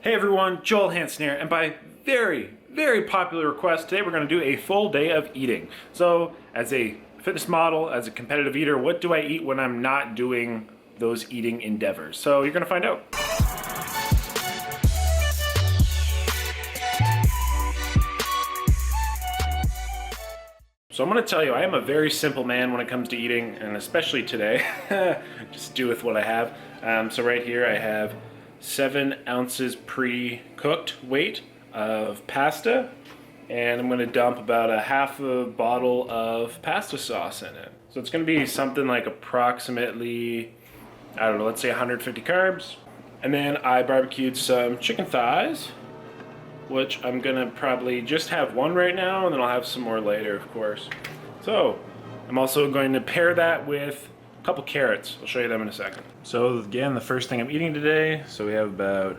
Hey everyone, Joel Hansen here, and by very popular request, today we're going to do a full day of eating. So, as a fitness model, as a competitive eater, what do I eat when I'm not doing those eating endeavors? So, you're going to find out. So I'm going to tell you, I am a very simple man when it comes to eating, and especially today. Just do with what I have. So right here I have 7 ounces pre-cooked weight of pasta, and I'm going to dump about a half a bottle of pasta sauce in it. So it's going to be something like approximately, I don't know, let's say 150 carbs. And then I barbecued some chicken thighs, which I'm gonna probably just have one right now, and then I'll have some more later, of course. So, I'm also going to pair that with a couple carrots. I'll show you them in a second. So again, the first thing I'm eating today, so we have about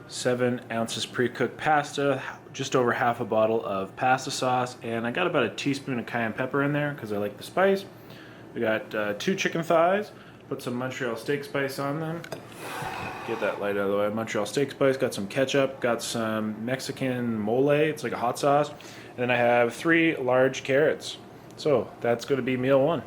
7 ounces pre-cooked pasta, just over half a bottle of pasta sauce, and I got about a teaspoon of cayenne pepper in there because I like the spice. We got 2 chicken thighs, put some Montreal steak spice on them. Get that light out of the way. Montreal steak spice, got some ketchup, got some Mexican mole, it's like a hot sauce, and then I have 3 large carrots. So that's going to be meal 1.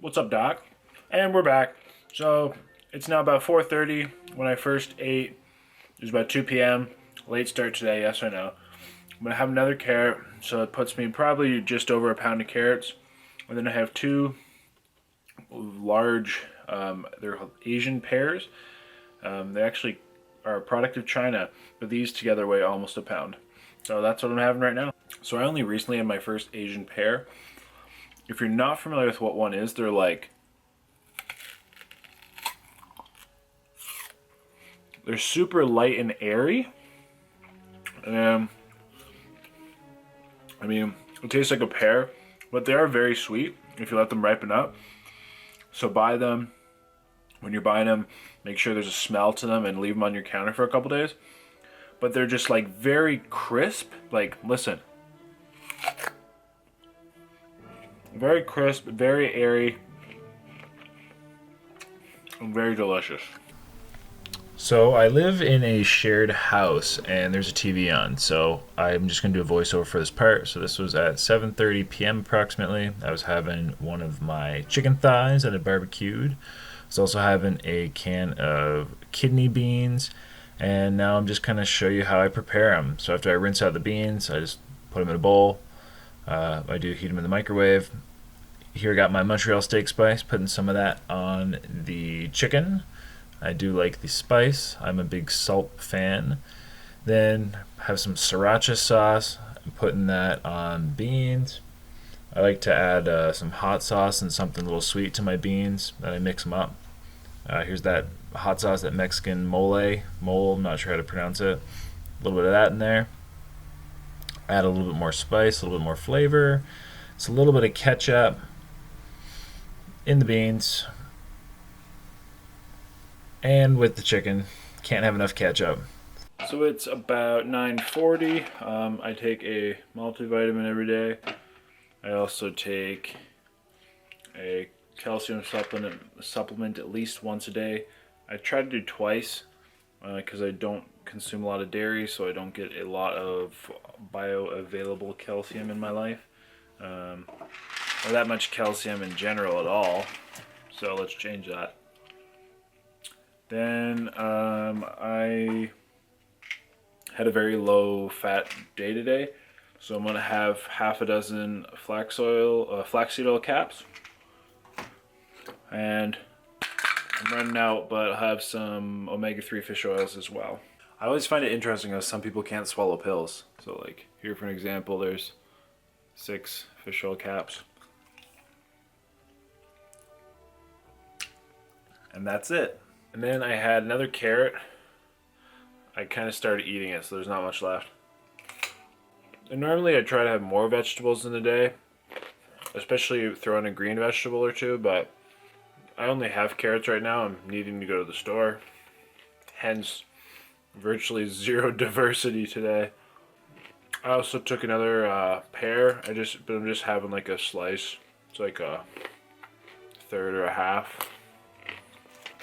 What's up, Doc? And we're back. So it's now about 4:30. When I first ate, it was about 2 p.m. Late start today, yes I know. I'm going to have another carrot, so it puts me probably just over a pound of carrots. And then I have 2 large, they're Asian pears. They actually are a product of China, but these together weigh almost a pound. So that's what I'm having right now. So I only recently had my first Asian pear. If you're not familiar with what one is, they're super light and airy. I mean, it tastes like a pear, but they are very sweet if you let them ripen up. So buy them. When you're buying them, make sure there's a smell to them and leave them on your counter for a couple days. But they're just like very crisp. Like, listen. Very crisp, very airy, and very delicious. So I live in a shared house and there's a TV on, so I'm just going to do a voiceover for this part. So this was at 7:30 p.m. approximately. I was having one of my chicken thighs that I barbecued. I was also having a can of kidney beans, and now I'm just going to show you how I prepare them. So after I rinse out the beans, I just put them in a bowl. I do heat them in the microwave. Here I got my Montreal steak spice, putting some of that on the chicken. I do like the spice. I'm a big salt fan. Then have some sriracha sauce. I'm putting that on beans. I like to add some hot sauce and something a little sweet to my beans. Then I mix them up. Here's that hot sauce, that Mexican mole. I'm not sure how to pronounce it. A little bit of that in there. Add a little bit more spice, a little bit more flavor. It's a little bit of ketchup in the beans. And with the chicken, can't have enough ketchup. So it's about 9:40. I take a multivitamin every day. I also take a calcium supplement at least once a day. I try to do twice because I don't consume a lot of dairy, so I don't get a lot of bioavailable calcium in my life. Or that much calcium in general at all. So let's change that. Then I had a very low fat day today, so I'm gonna have half a dozen flaxseed oil caps, and I'm running out, but I'll have some omega-3 fish oils as well. I always find it interesting how some people can't swallow pills. So like here for an example, there's 6 fish oil caps, and that's it. And then I had another carrot. I kind of started eating it, so there's not much left. And normally I try to have more vegetables in the day, especially throw in a green vegetable or 2, but I only have carrots right now. I'm needing to go to the store. Hence Virtually zero diversity today. I also took another pear. I'm just having like a slice. It's like a third or a half.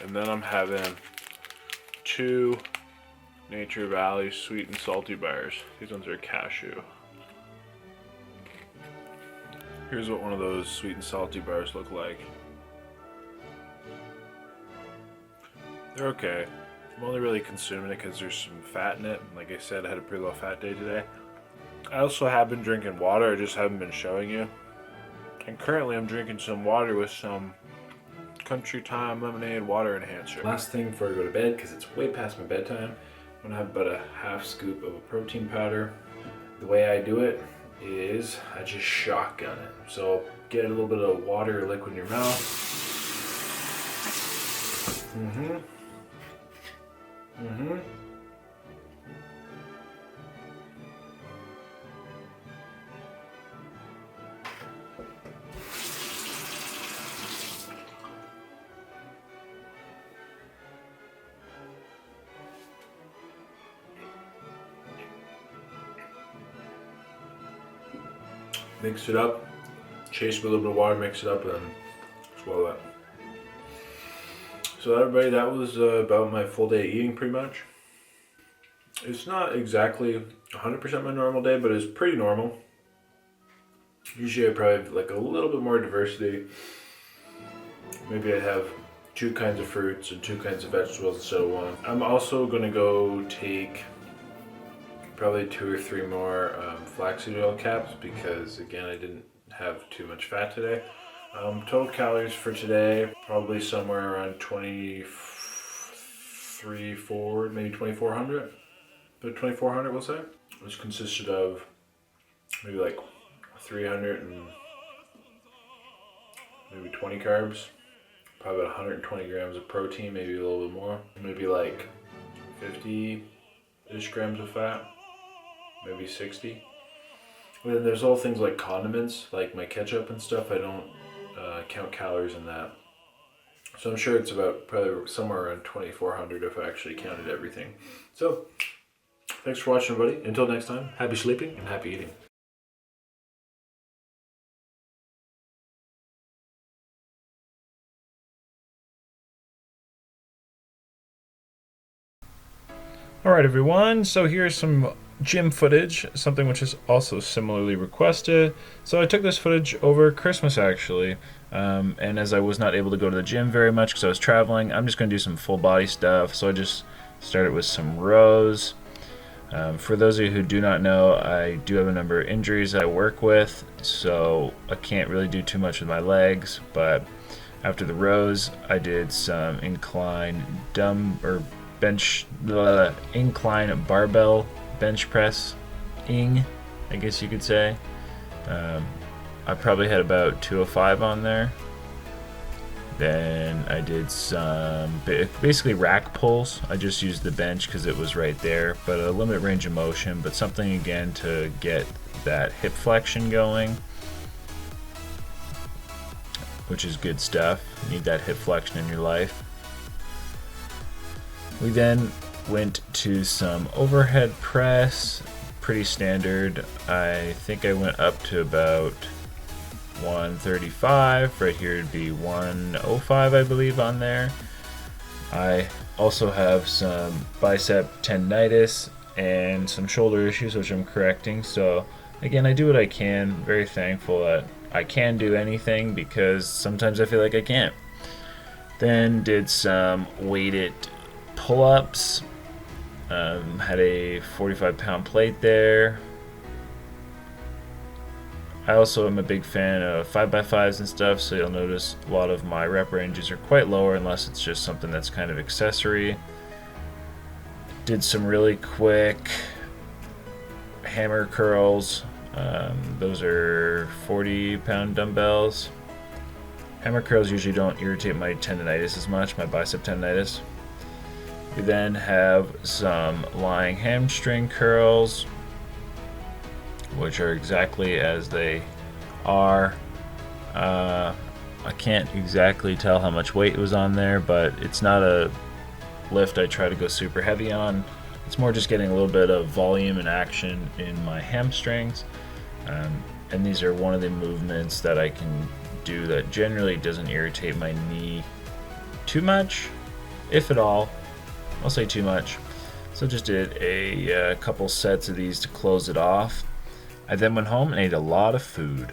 And then I'm having 2 Nature Valley sweet and salty bars. These ones are cashew. Here's what one of those sweet and salty bars look like. They're okay. I'm only really consuming it because there's some fat in it. Like I said, I had a pretty low fat day today. I also have been drinking water, I just haven't been showing you. And currently I'm drinking some water with some Country Time lemonade water enhancer. Last thing before I go to bed, because it's way past my bedtime, I'm gonna have about a half scoop of a protein powder. The way I do it is I just shotgun it. So get a little bit of water or liquid in your mouth. Mix it up, chase with a little bit of water, mix it up, and swallow that. So everybody, that was about my full day eating pretty much. It's not exactly 100% my normal day, but it's pretty normal. Usually I probably have like a little bit more diversity. Maybe I'd have 2 kinds of fruits and 2 kinds of vegetables instead of 1. I'm also gonna go take probably 2 or 3 more flaxseed oil caps because again I didn't have too much fat today. Total calories for today probably somewhere around 2300, maybe 2400, but 2400 we'll say, which consisted of maybe like 300 and maybe 20 carbs, probably about 120 grams of protein, maybe a little bit more, maybe like 50-ish grams of fat, maybe 60. And then there's all things like condiments, like my ketchup and stuff. I don't count calories in that. So I'm sure it's about probably somewhere around 2400 if I actually counted everything. So thanks for watching, everybody. Until next time, happy sleeping and happy eating. Alright everyone, so here's some gym footage, something which is also similarly requested. So I took this footage over Christmas actually, and as I was not able to go to the gym very much because I was traveling, I'm just going to do some full body stuff. So I just started with some rows. For those of you who do not know, I do have a number of injuries I work with, so I can't really do too much with my legs, but after the rows I did some incline incline barbell bench press I guess you could say. I probably had about 205 on there. Then I did some basically rack pulls. I just used the bench because it was right there, but a limited range of motion, but something again to get that hip flexion going, which is good stuff. You need that hip flexion in your life. We then went to some overhead press, pretty standard. I think I went up to about 135. Right here it'd be 105, I believe, on there. I also have some bicep tendinitis and some shoulder issues, which I'm correcting. So again, I do what I can. Very thankful that I can do anything because sometimes I feel like I can't. Then did some weighted pull-ups. Had a 45-pound plate there. I also am a big fan of 5x5s and stuff, so you'll notice a lot of my rep ranges are quite lower unless it's just something that's kind of accessory. Did some really quick hammer curls. Those are 40-pound dumbbells. Hammer curls usually don't irritate my tendinitis as much, my bicep tendinitis. We then have some lying hamstring curls, which are exactly as they are. I can't exactly tell how much weight was on there, but it's not a lift I try to go super heavy on. It's more just getting a little bit of volume and action in my hamstrings. And these are one of the movements that I can do that generally doesn't irritate my knee too much, if at all. I'll say too much. So just did a couple sets of these to close it off. I then went home and ate a lot of food.